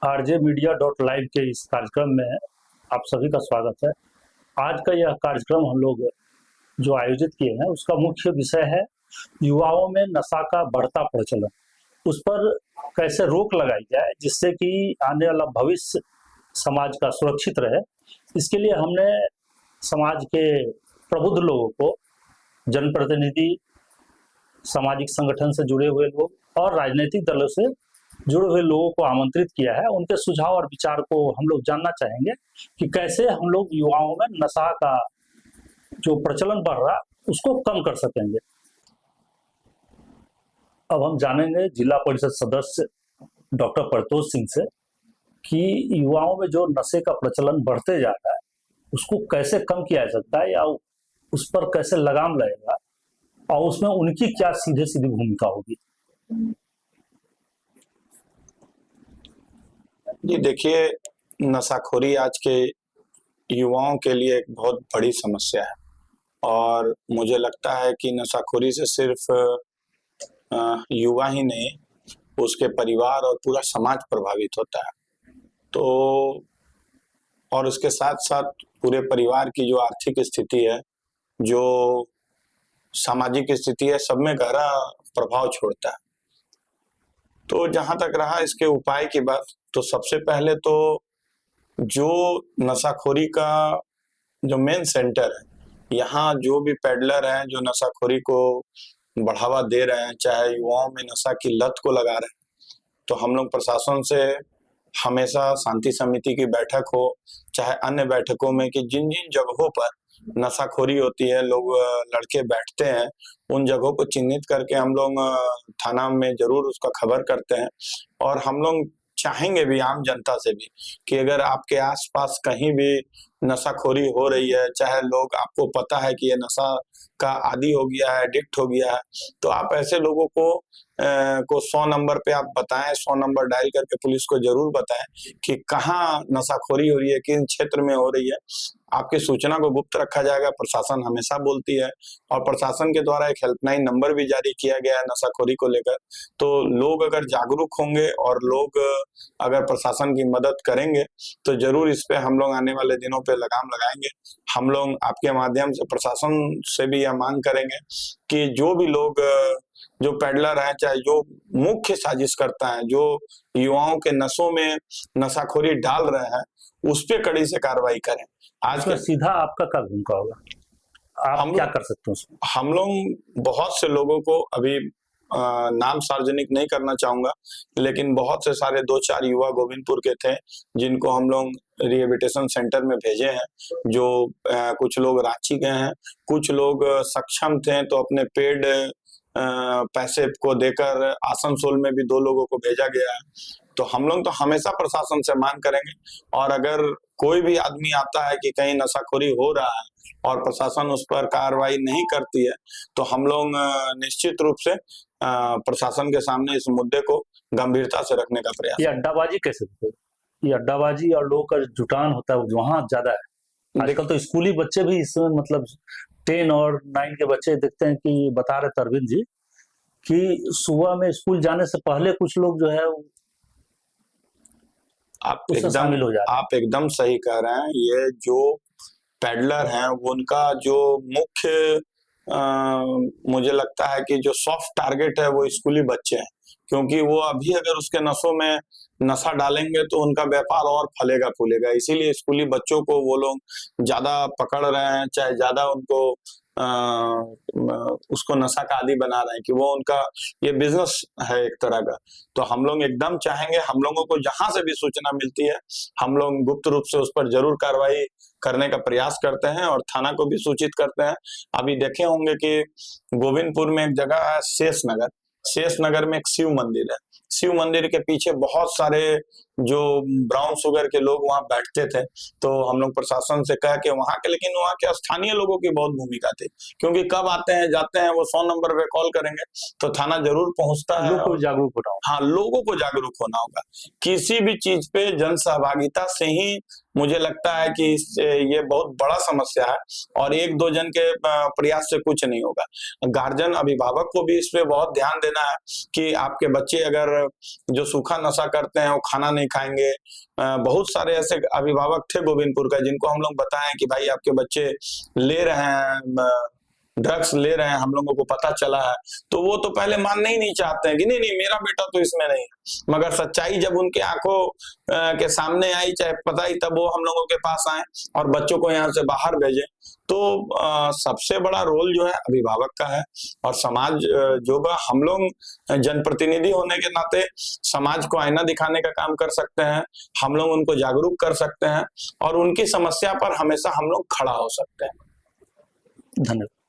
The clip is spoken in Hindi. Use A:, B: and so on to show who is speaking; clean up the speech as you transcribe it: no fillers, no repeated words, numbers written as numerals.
A: आरजे मीडिया डॉट लाइव के इस कार्यक्रम में आप सभी का स्वागत है। आज का यह कार्यक्रम हम लोग जो आयोजित किए हैं उसका मुख्य विषय है युवाओं में नशा का बढ़ता प्रचलन। उस पर कैसे रोक लगाई जाए जिससे कि आने वाला भविष्य समाज का सुरक्षित रहे। इसके लिए हमने समाज के प्रबुद्ध लोगों को, जनप्रतिनिधि, सामाजिक संगठन से जुड़े हुए लोग और राजनीतिक दलों से जुड़े हुए लोगों को आमंत्रित किया है। उनके सुझाव और विचार को हम लोग जानना चाहेंगे कि कैसे हम लोग युवाओं में नशा का जो प्रचलन बढ़ रहा है उसको कम कर सकेंगे। अब हम जानेंगे जिला परिषद सदस्य डॉक्टर प्रतोष सिंह से कि युवाओं में जो नशे का प्रचलन बढ़ते जा रहा है उसको कैसे कम किया जा सकता है या उस पर कैसे लगाम लगेगा और उसमें उनकी क्या सीधे सीधी भूमिका होगी।
B: जी देखिए, नशाखोरी आज के युवाओं के लिए एक बहुत बड़ी समस्या है और मुझे लगता है कि नशाखोरी से सिर्फ युवा ही नहीं, उसके परिवार और पूरा समाज प्रभावित होता है। तो और उसके साथ साथ पूरे परिवार की जो आर्थिक स्थिति है, जो सामाजिक स्थिति है, सब में गहरा प्रभाव छोड़ता है। तो जहां तक रहा इसके उपाय की बात, तो सबसे पहले तो जो नशाखोरी का जो मेन सेंटर है, यहाँ जो भी पेडलर हैं जो नशाखोरी को बढ़ावा दे रहे हैं, चाहे युवाओं में नशा की लत को लगा रहे हैं, तो हम लोग प्रशासन से हमेशा शांति समिति की बैठक हो, चाहे अन्य बैठकों में, कि जिन जिन जगहों पर नशाखोरी होती है, लोग लड़के बैठते हैं, उन जगहों को चिन्हित करके हम लोग थाना में जरूर उसका खबर करते हैं। और हम लोग चाहेंगे भी आम जनता से भी कि अगर आपके आसपास कहीं भी नशाखोरी हो रही है, चाहे लोग, आपको पता है कि ये नशा का आदी हो गया है, एडिक्ट हो गया है, तो आप ऐसे लोगों को 100 नंबर पे आप बताएं, 100 नंबर डायल करके पुलिस को जरूर बताएं कि कहाँ नशाखोरी हो रही है, किन क्षेत्र में हो रही है। आपकी सूचना को गुप्त रखा जाएगा, प्रशासन हमेशा बोलती है। और प्रशासन के द्वारा एक हेल्पलाइन नंबर भी जारी किया गया है नशाखोरी को लेकर। तो लोग अगर जागरूक होंगे और लोग अगर प्रशासन की मदद करेंगे तो जरूर इस पे हम लोग आने वाले दिनों पे लगाम लगाएंगे। हम लोग आपके माध्यम से प्रशासन से भी यह मांग करेंगे कि जो भी लोग, जो पेडलर है, चाहे जो मुख्य साजिश करता है, जो युवाओं के नशों में नशाखोरी डाल रहे हैं, उस पे कड़ी से कार्रवाई करें।
A: आज का सीधा आपका क्या भूमिका होगा, आप क्या कर सकते हैं?
B: हम लोग बहुत से लोगों को, अभी नाम सार्वजनिक नहीं करना चाहूंगा, लेकिन बहुत से सारे 2-4 युवा गोविंदपुर के थे जिनको हम लोग रिहेबिलिटेशन सेंटर में भेजे हैं। जो कुछ लोग रांची गए हैं, कुछ लोग सक्षम थे तो अपने पेड पैसे को देकर आसनसोल में भी 2 लोगों को भेजा गया है। तो हम लोग तो हमेशा प्रशासन से मांग करेंगे, और अगर कोई भी आदमी आता है कि कहीं नशाखोरी हो रहा है और प्रशासन उस पर कार्रवाई नहीं करती है, तो हम लोग निश्चित रूप से प्रशासन के सामने इस मुद्दे को गंभीरता से रखने का प्रयास।
A: ये अड्डाबाजी कैसे होती है? ये अड्डाबाजी और लोगों का जुटान होता है वहाँ ज्यादा है। आजकल तो स्कूली बच्चे भी इसमें, मतलब 10 और 9 के बच्चे देखते हैं कि बता रहे थे अरविंद जी कि सुबह में स्कूल जाने से पहले कुछ लोग जो है
B: आप एकदम सही कह रहे हैं। ये जो पेडलर हैं उनका जो मुख्य मुझे लगता है कि जो सॉफ्ट टारगेट है वो स्कूली बच्चे हैं, क्योंकि वो अभी अगर उसके नसों में नशा डालेंगे तो उनका व्यापार और फलेगा फूलेगा। इसीलिए स्कूली बच्चों को वो लोग ज्यादा पकड़ रहे हैं, चाहे ज्यादा उनको उसको नशा का आदी बना रहे हैं कि वो उनका ये बिजनेस है एक तरह का। तो हम लोग एकदम चाहेंगे, हम लोगों को जहां से भी सूचना मिलती है हम लोग गुप्त रूप से उस पर जरूर कार्रवाई करने का प्रयास करते हैं और थाना को भी सूचित करते हैं। अभी देखे होंगे कि गोविंदपुर में एक जगह है शेषनगर में एक शिव मंदिर है। शिव मंदिर के पीछे बहुत सारे जो ब्राउन शुगर के लोग वहां बैठते थे, तो हम लोग प्रशासन से कह के वहां के, लेकिन वहां के स्थानीय लोगों की बहुत भूमिका थी, क्योंकि कब आते हैं जाते हैं, वो 100 नंबर पे कॉल करेंगे तो थाना जरूर पहुंचता है।
A: लोगों को जागरूक होना होगा।
B: हाँ, लोगों को जागरूक होना होगा। किसी भी चीज पे जन सहभागिता से ही मुझे लगता है कि ये बहुत बड़ा समस्या है और 1-2 जन के प्रयास से कुछ नहीं होगा। गार्जियन, अभिभावक को भी इस पे बहुत ध्यान देना है कि आपके बच्चे अगर जो सूखा नशा करते हैं वो खाना नहीं खाएंगे। बहुत सारे ऐसे अभिभावक थे गोविंदपुर का जिनको हम लोग बताएं कि भाई आपके बच्चे ले रहे हैं, ड्रग्स ले रहे हैं, हम लोगों को पता चला है, तो वो तो पहले मानना ही नहीं चाहते हैं कि नहीं नहीं मेरा बेटा तो इसमें नहीं है। मगर सच्चाई जब उनके आंखों के सामने आई, चाहे पता ही, तब वो हम लोगों के पास आए और बच्चों को यहाँ से बाहर भेजे। तो सबसे बड़ा रोल जो है अभिभावक का है, और समाज जो बा हम लोग जनप्रतिनिधि होने के नाते समाज को आईना दिखाने का काम कर सकते हैं, हम लोग उनको जागरूक कर सकते हैं और उनकी समस्या पर हमेशा हम लोग खड़ा हो सकते हैं।
A: धन्यवाद।